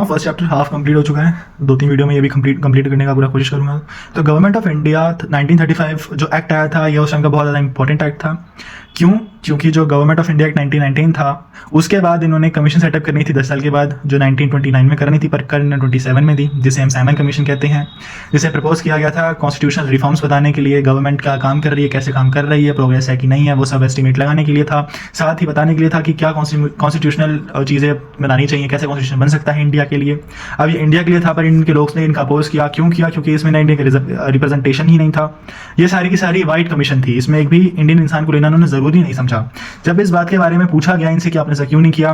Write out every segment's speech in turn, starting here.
First chapter half complete हो चुका है, 2-3 वीडियो में ये भी कंप्लीट करने का पूरा कोशिश करूँगा। तो गवर्नमेंट ऑफ इंडिया 1935 जो एक्ट आया था, ये उस टाइम का बहुत ज़्यादा इंपॉर्टेंट एक्ट था। क्यों? क्योंकि जो गवर्नमेंट ऑफ इंडिया एक्ट 1919 था, उसके बाद इन्होंने कमीशन सेटअप करनी थी 10 साल के बाद, जो 1929 में करनी थी, पर कर 27 में दी, जिसे हम साइमन कमीशन कहते हैं। जिसे प्रपोज किया गया था कॉन्स्टिट्यूशनल रिफॉर्म्स बताने के लिए, गवर्नमेंट क्या काम कर रही है, कैसे काम कर रही है, प्रोग्रेस है कि नहीं है, वो सब एस्टिमेट लगाने के लिए था। साथ ही बताने के लिए था कि क्या कॉन्स्टिट्यूशनल चीज़ें बनानी चाहिए, कैसे कॉन्स्टिट्यूशन बन सकता है इंडिया के लिए। अब ये इंडिया के लिए था, पर इनके लोग ने इनका अपोज किया। क्यों किया? क्योंकि इसमें ना इंडिया का रिप्रेजेंटेशन ही नहीं था। ये सारी की सारी वाइट कमीशन थी, इसमें एक भी इंडियन इंसान को लेना उन्होंने ज़रूरी नहीं समझा। जब इस बात के बारे में पूछा गया इनसे कि आपने ऐसा क्यों नहीं किया,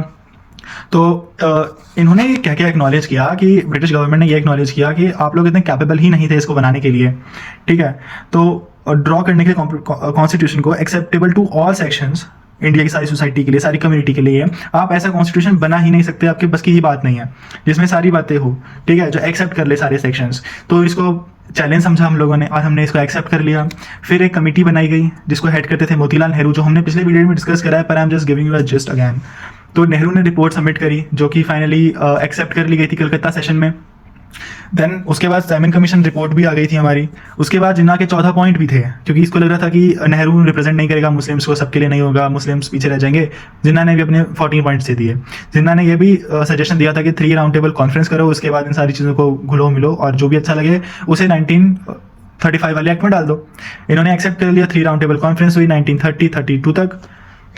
तो इन्होंने क्या क्या एक्नॉलेज किया कि ब्रिटिश गवर्नमेंट ने ये एक्नॉलेज किया कि आप लोग इतने कैपेबल ही नहीं थे इसको बनाने के लिए, ठीक है। तो ड्रॉ करने के कॉन्स्टिट्यूशन को acceptable to all sections, India की सारी सोसाइटी के लिए, सारी कम्युनिटी के लिए आप ऐसा कॉन्स्टिट्यूशन बना ही नहीं सकते, आपके बस की ही बात नहीं है जिसमें सारी बातें हो, ठीक है, जो एक्सेप्ट कर ले सारे सेक्शंस। तो इसको चैलेंज समझा हम लोगों ने और हमने इसको एक्सेप्ट कर लिया। फिर एक कमेटी बनाई गई जिसको हेड करते थे मोतीलाल नेहरू, जो हमने पिछले वीडियो में डिस्कस करा है, पर I am just giving you a just again. तो नेहरू ने रिपोर्ट सबमिट करी, जो कि फाइनली एक्सेप्ट कर ली गई थी कलकत्ता सेशन में। देन उसके बाद साइमन कमीशन रिपोर्ट भी आ गई थी हमारी। उसके बाद जिन्ना के 14 पॉइंट भी थे, क्योंकि इसको लग रहा था कि नेहरू रिप्रेजेंट नहीं करेगा मुस्लिम्स को, सबके लिए नहीं होगा, मुस्लिम्स पीछे रह जाएंगे। जिन्ना ने भी अपने 14 पॉइंट्स दे दिए। जिन्ना ने ये भी सजेशन दिया था कि 3 राउंड टेबल कॉन्फ्रेंस करो, उसके बाद इन सारी चीज़ों को घुलो मिलो और जो भी अच्छा लगे उसे 1935 वाले एक्ट में डाल दो। इन्होंने एक्सेप्ट कर लिया। 3 राउंड टेबल कॉन्फ्रेंस हुई 1932 तक।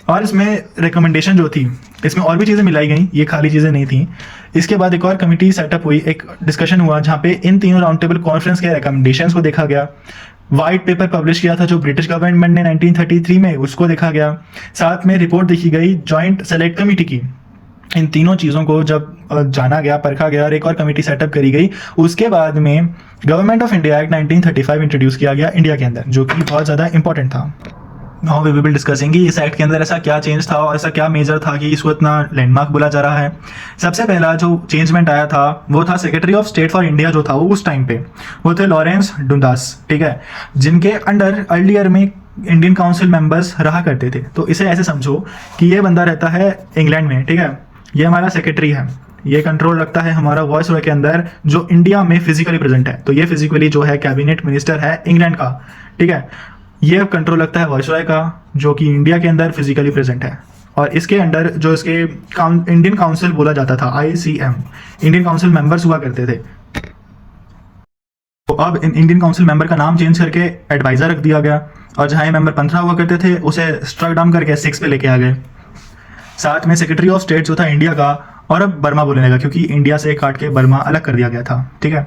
और इसमें रिकमेंडेशन जो थी, इसमें और भी चीज़ें मिलाई गई, ये खाली चीज़ें नहीं थी। इसके बाद एक और कमेटी सेटअप हुई, एक डिस्कशन हुआ जहाँ पे इन तीनों राउंड टेबल कॉन्फ्रेंस के रिकमेंडेशंस को देखा गया। वाइट पेपर पब्लिश किया था जो ब्रिटिश गवर्नमेंट ने 1933 में, उसको देखा गया। साथ में रिपोर्ट देखी गई जॉइंट सेलेक्ट कमेटी की। इन तीनों चीज़ों को जब जाना गया, परखा गया और एक और कमेटी सेटअप करी गई, उसके बाद में government of India act 1935 introduce किया गया इंडिया के अंदर, जो कि बहुत ज़्यादा इंपॉर्टेंट था। नाउ वी विल डिस्कसिंग इस एक्ट के अंदर ऐसा क्या चेंज था और ऐसा क्या मेजर था कि इसको इतना लैंडमार्क बोला जा रहा है। सबसे पहला जो चेंजमेंट आया था वो था secretary of state for India जो था वो उस टाइम पे वो थे लॉरेंस डुंडास, ठीक है, जिनके अंडर अर्लियर में इंडियन काउंसिल मेंबर्स रहा करते थे। तो इसे ऐसे समझो कि ये बंदा रहता है इंग्लैंड में, ठीक है, ये हमारा सेक्रेटरी है, ये कंट्रोल रखता है हमारा वॉइस रॉय के अंदर जो इंडिया में फिजिकली प्रेजेंट है। तो ये फिजिकली जो है कैबिनेट मिनिस्टर है इंग्लैंड का, ठीक है। ये कंट्रोल रखता है वॉइस रॉय का जो कि इंडिया के अंदर फिजिकली प्रेजेंट है। और इसके अंडर जो इसके इंडियन काउंसिल बोला जाता था, ICM, इंडियन काउंसिल मेंबर्स हुआ करते थे। तो अब इंडियन काउंसिल मेंबर का नाम चेंज करके एडवाइजर रख दिया गया और जहाँ ये मेंबर 15 हुआ करते थे उसे स्ट्रक डाउन करके 6 पे लेके आ गए। साथ में सेक्रेटरी ऑफ स्टेट जो था इंडिया का, और अब बर्मा बोलने लगा क्योंकि इंडिया से काट के बर्मा अलग कर दिया गया था, ठीक है।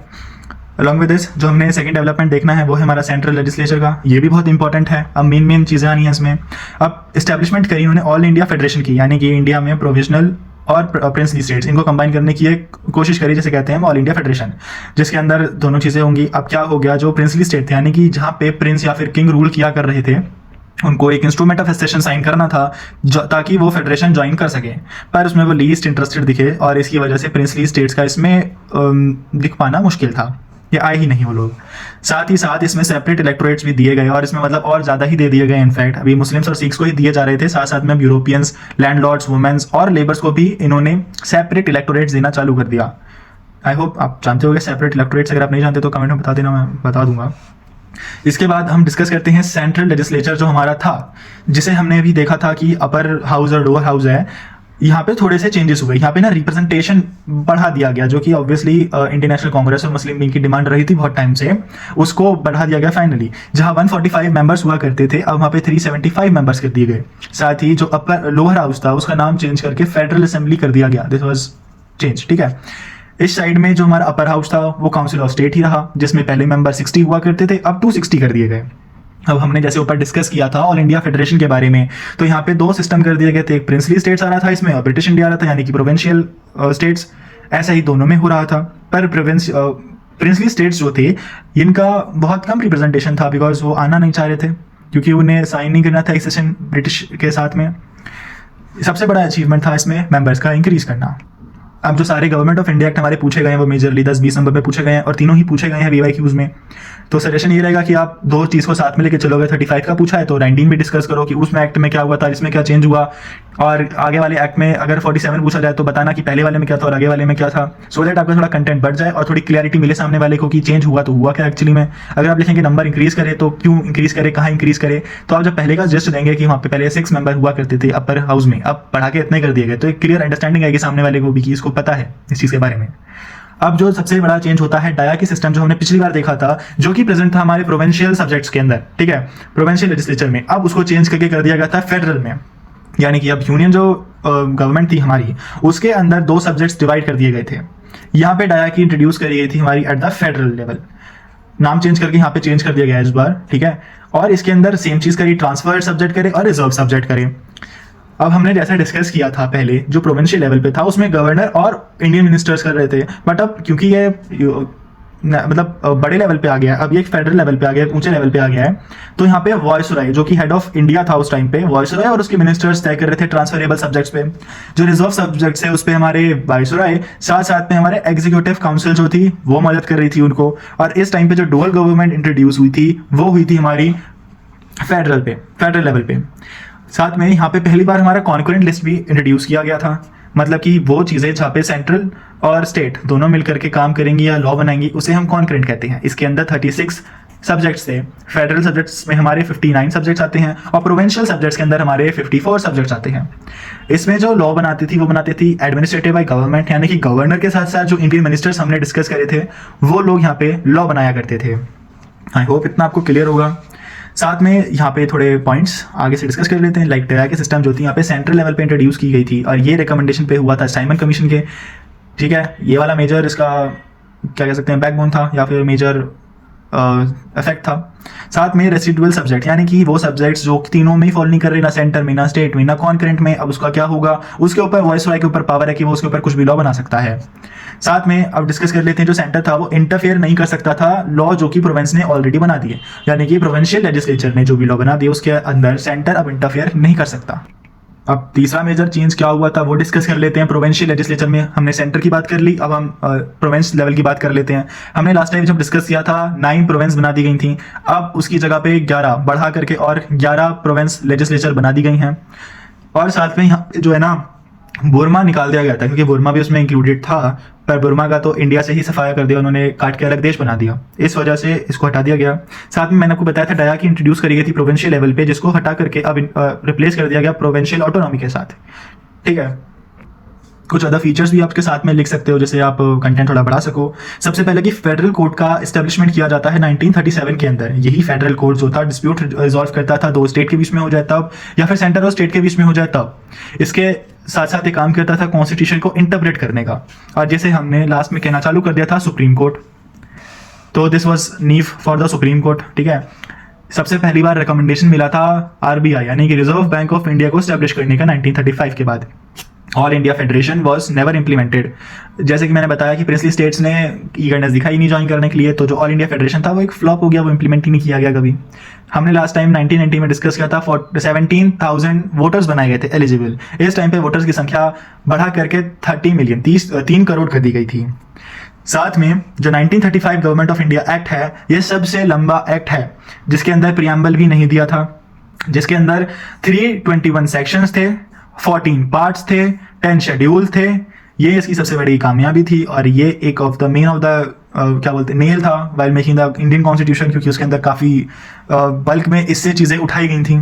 अलॉन्ग विद दिस जो हमने सेकंड डेवलपमेंट देखना है वो है हमारा सेंट्रल लेजिस्लेचर का, ये भी बहुत इंपॉर्टेंट है। अब मेन चीज़ें आनी है इसमें। अब इस्टेब्लिशमेंट करी उन्होंने ऑल इंडिया फेडरेशन की, यानी कि इंडिया में प्रोविजनल और प्रिंसली स्टेट्स, इनको कंबाइन करने की एक कोशिश करी, जैसे कहते हैं ऑल इंडिया फेडरेशन, जिसके अंदर दोनों चीज़ें होंगी। अब क्या हो गया, जो प्रिंसली स्टेट थे यानी कि जहाँ पे प्रिंस या फिर किंग रूल किया कर रहे थे, उनको एक इंस्ट्रूमेंट ऑफ एसेशन साइन करना था ताकि वो फेडरेशन ज्वाइन कर सके, पर उसमें वो लीस्ट इंटरेस्टेड दिखे और इसकी वजह से प्रिंसली स्टेट्स का इसमें दिख पाना मुश्किल था, ये आए ही नहीं वो लोग। साथ ही साथ इसमें सेपरेट इलेक्टोरेट्स भी दिए गए और इसमें मतलब और ज़्यादा ही दे दिए गए। इनफैक्ट अभी मुस्लिम्स और सिख्स को ही दिए जा रहे थे, साथ साथ में अब यूरोपियंस, लैंडलॉर्ड्स, वुमेन्स और लेबर्स को भी इन्होंने सेपरेट इलेक्टोरेट्स देना चालू कर दिया। आई होप आप जानते होंगे सेपरेट इलेक्टोरेट्स, अगर आप नहीं जानते तो कमेंट में बता देना, मैं बता दूंगा। इसके बाद हम डिस्कस करते हैं सेंट्रल लेजिस्लेचर जो हमारा था, जिसे हमने अभी देखा था कि अपर हाउस और लोअर हाउस है। यहाँ पे थोड़े से चेंजेस हुए, यहाँ पे ना रिप्रेजेंटेशन बढ़ा दिया गया, जो कि ऑब्वियसली इंडियन नेशनल कांग्रेस और मुस्लिम लीग की डिमांड रही थी बहुत टाइम से, उसको बढ़ा दिया गया फाइनली। जहाँ 145 मेंबर्स हुआ करते थे अब वहाँ पे 375 मेंबर्स कर दिए गए। साथ ही जो अपर लोअर हाउस था उसका नाम चेंज करके फेडरल असेंबली कर दिया गया, दिस वॉज चेंज, ठीक है। इस साइड में जो हमारा अपर हाउस था वो काउंसिल ऑफ स्टेट ही रहा, जिसमें पहले मेंबर 60 हुआ करते थे, अब 260 कर दिए गए। अब हमने जैसे ऊपर डिस्कस किया था ऑल इंडिया फेडरेशन के बारे में, तो यहाँ पे 2 सिस्टम कर दिए गए थे, एक प्रिंसली स्टेट्स आ रहा था इसमें और ब्रिटिश इंडिया आ रहा था, यानी कि प्रोविंशियल स्टेट्स। ऐसा ही दोनों में हो रहा था, पर प्रिंसली स्टेट्स जो थे इनका बहुत कम रिप्रेजेंटेशन था, बिकॉज वो आना नहीं चाह रहे थे क्योंकि उन्हें साइन नहीं करना था एक्सेशन ब्रिटिश के साथ में। सबसे बड़ा अचीवमेंट था इसमें मेंबर्स का इंक्रीज करना। अब जो सारे गवर्नमेंट ऑफ इंडिया एक्ट हमारे पूछे गए हैं वो मेजरली 10-20 नंबर पे पूछे गए हैं और तीनों ही पूछे गए हैं VYQs में। तो सजेशन ये रहेगा कि आप दो चीज़ को साथ में लेके चलोगे। 35 का पूछा है तो 19 भी डिस्कस करो कि उसमें एक्ट में क्या हुआ था, इसमें क्या चेंज हुआ, और आगे वाले एक्ट में अगर 47 पूछा जाए तो बताना कि पहले वाले में क्या था और आगे वाले में क्या था, सो दैट आपका थोड़ा कंटेंट बढ़ जाए और थोड़ी क्लियरिटी मिले सामने वाले को कि चेंज हुआ तो हुआ क्या एक्चुअली में। अगर आप लिखेंगे नंबर इंक्रीज करे तो क्यों इंक्रीज करे, कहाँ इंक्रीज करे, तो आप जब पहले का जस्ट देंगे कि वहाँ पे पहले 6 मेंबर हुआ करते थे अपर हाउस में, अब बढ़ा के इतने कर दिए गए, तो एक क्लियर अंडरस्टैंडिंग आएगी सामने वाले को भी कि इसको पता है इस चीज़ के बारे में। अब जो सबसे बड़ा चेंज होता है डाया की सिस्टम, जो हमने पिछली बार देखा था, जो कि प्रेजेंट था हमारे प्रोविंशियल सब्जेक्ट्स के अंदर, ठीक है, प्रोविंशियल लेजिस्लेचर में, अब उसको चेंज करके कर दिया गया था फेडरल में। यानी कि अब यूनियन जो गवर्नमेंट थी हमारी, उसके अंदर 2 सब्जेक्ट्स डिवाइड कर दिए गए थे। यहाँ पे डाया की इंट्रोड्यूस करी गई थी हमारी एट द फेडरल लेवल, नाम चेंज करके यहाँ पे चेंज कर दिया गया है इस बार, ठीक है। और इसके अंदर सेम चीज करी, ट्रांसफर सब्जेक्ट करे और रिजर्व सब्जेक्ट करे। अब हमने जैसा डिस्कस किया था पहले, जो प्रोविंशियल लेवल पे था उसमें गवर्नर और इंडियन मिनिस्टर्स कर रहे थे, बट अब क्योंकि ये मतलब बड़े लेवल पे आ गया है, अब ये फेडरल लेवल पे आ गया है, ऊंचे लेवल पे आ गया है, तो यहाँ पे वॉइसरॉय जो कि हेड ऑफ इंडिया था उस टाइम पे, वॉइसरॉय और उसके मिनिस्टर्स तय कर रहे थे ट्रांसफरेबल सब्जेक्ट्स पे। जो रिजर्व सब्जेक्ट्स है उस पे हमारे वाइसरॉय, साथ साथ में हमारे एग्जीक्यूटिव काउंसिल जो थी वो मदद कर रही थी उनको। और इस टाइम पे जो डुअल गवर्नमेंट इंट्रोड्यूस हुई थी वो हुई थी हमारी फेडरल लेवल पे। साथ में यहाँ पे पहली बार हमारा कॉन्करेंट लिस्ट भी इंट्रोड्यूस किया गया था, मतलब कि वो चीज़ें जहाँ पे सेंट्रल और स्टेट दोनों मिलकर के काम करेंगी या लॉ बनाएंगी उसे हम कॉन्करेंट कहते हैं। इसके अंदर 36 सब्जेक्ट्स थे, फेडरल सब्जेक्ट्स में हमारे 59 सब्जेक्ट्स आते हैं और प्रोविंशियल सब्जेक्ट्स के अंदर हमारे 54 सब्जेक्ट्स आते हैं। इसमें जो लॉ बनाती थी वो बनाती थी एडमिनिस्ट्रेटिव बाय गवर्नमेंट, यानी कि गवर्नर के साथ साथ जो इंडियन मिनिस्टर्स हमने डिस्कस करे थे वो लोग यहाँ पे लॉ बनाया करते थे। आई होप इतना आपको क्लियर होगा। साथ में यहाँ पे थोड़े पॉइंट्स आगे से डिस्कस कर लेते हैं। लाइक डाया की सिस्टम जो थी यहाँ पे सेंट्रल लेवल पे इंट्रोड्यूस की गई थी और ये रिकमेंडेशन पे हुआ था साइमन कमीशन के, ठीक है। ये वाला मेजर इसका क्या कह सकते हैं बैकबोन था या फिर मेजर इफेक्ट था। साथ में रेसिडुअल सब्जेक्ट, यानी कि वो सब्जेक्ट्स जो तीनों में ही फॉलो नहीं कर रहे, ना सेंटर में, ना स्टेट में, ना कॉन्करेंट में, अब उसका क्या होगा, उसके ऊपर वॉइसरॉय के ऊपर पावर है कि वो उसके ऊपर कुछ भी लॉ बना सकता है। साथ में अब डिस्कस कर लेते हैं जो सेंटर था वो इंटरफेयर नहीं कर सकता था लॉ जो कि प्रोविंस ने ऑलरेडी बना दिए, यानी कि प्रोविंशियल लेजिस्लेचर ने जो भी लॉ बना दिए उसके अंदर सेंटर अब इंटरफेयर नहीं कर सकता। अब तीसरा मेजर चेंज क्या हुआ था वो डिस्कस कर लेते हैं। प्रोविंशियल लेजिस्लेचर में हमने सेंटर की बात कर ली, अब हम प्रोविंस लेवल की बात कर लेते हैं। हमने लास्ट टाइम जब डिस्कस किया था 9 प्रोविंस बना दी गई थी, अब उसकी जगह पे 11 बढ़ा करके और 11 प्रोविंस लेजिस्लेचर बना दी गई हैं। और साथ में यहाँ जो है ना बुर्मा निकाल दिया गया था, क्योंकि बुर्मा भी उसमें इंक्लूडेड था, पर बुर्मा का तो इंडिया से ही सफाया कर दिया, उन्होंने काट के अलग देश बना दिया, इस वजह से इसको हटा दिया गया। साथ में मैंने आपको बताया था डाया की इंट्रोड्यूस करी गई थी प्रोविंशियल लेवल पे, जिसको हटा करके अब रिप्लेस कर दिया गया प्रोविंशियल ऑटोनॉमी के साथ, ठीक है। कुछ अदर फीचर्स भी आपके साथ में लिख सकते हो जिससे आप कंटेंट थोड़ा बढ़ा सको। सबसे पहले कि फेडरल कोर्ट का एस्टेब्लिशमेंट किया जाता है 1937 के अंदर। यही फेडरल कोर्ट जो था डिस्प्यूट रिजॉल्व करता था, 2 स्टेट के बीच में हो जाए तब, या फिर सेंटर और स्टेट के बीच में हो जाए तब। इसके साथ साथ ये काम करता था कॉन्स्टिट्यूशन को इंटरप्रेट करने का, और जैसे हमने लास्ट में कहना चालू कर दिया था सुप्रीम कोर्ट, तो दिस वॉज नीव फॉर द सुप्रीम कोर्ट, ठीक है। सबसे पहली बार रिकमेंडेशन मिला था RBI यानी कि रिजर्व बैंक ऑफ इंडिया को स्टैब्लिश करने का 1935 के बाद। All India federation was never implemented. जैसे कि मैंने बताया कि प्रिंसली स्टेट्स ने ईगरनेस दिखाई नहीं ज्वाइन करने के लिए, तो जो ऑल इंडिया फेडरेशन था वो एक फ्लॉप हो गया, वो इम्प्लीमेंट ही नहीं किया गया कभी। हमने लास्ट टाइम 1990 में डिस्कस किया था 17,000 वोटर्स बनाए गए थे एलिजिबल। इस टाइम पे वोटर्स की संख्या बढ़ा करके 30 मिलियन 3 करोड़ कर दी गई थी। साथ में जो 1935 गवर्नमेंट ऑफ इंडिया एक्ट है, ये सबसे लंबा एक्ट है जिसके अंदर प्रियम्बल भी नहीं दिया था, जिसके अंदर 321 सेक्शंस थे, 14 पार्ट्स थे, 10 शेड्यूल थे। ये इसकी सबसे बड़ी कामयाबी थी और ये एक of the main of the क्या बोलते हैं नेल था while making the Indian constitution, क्योंकि उसके अंदर काफ़ी बल्क में इससे चीज़ें उठाई गई थी।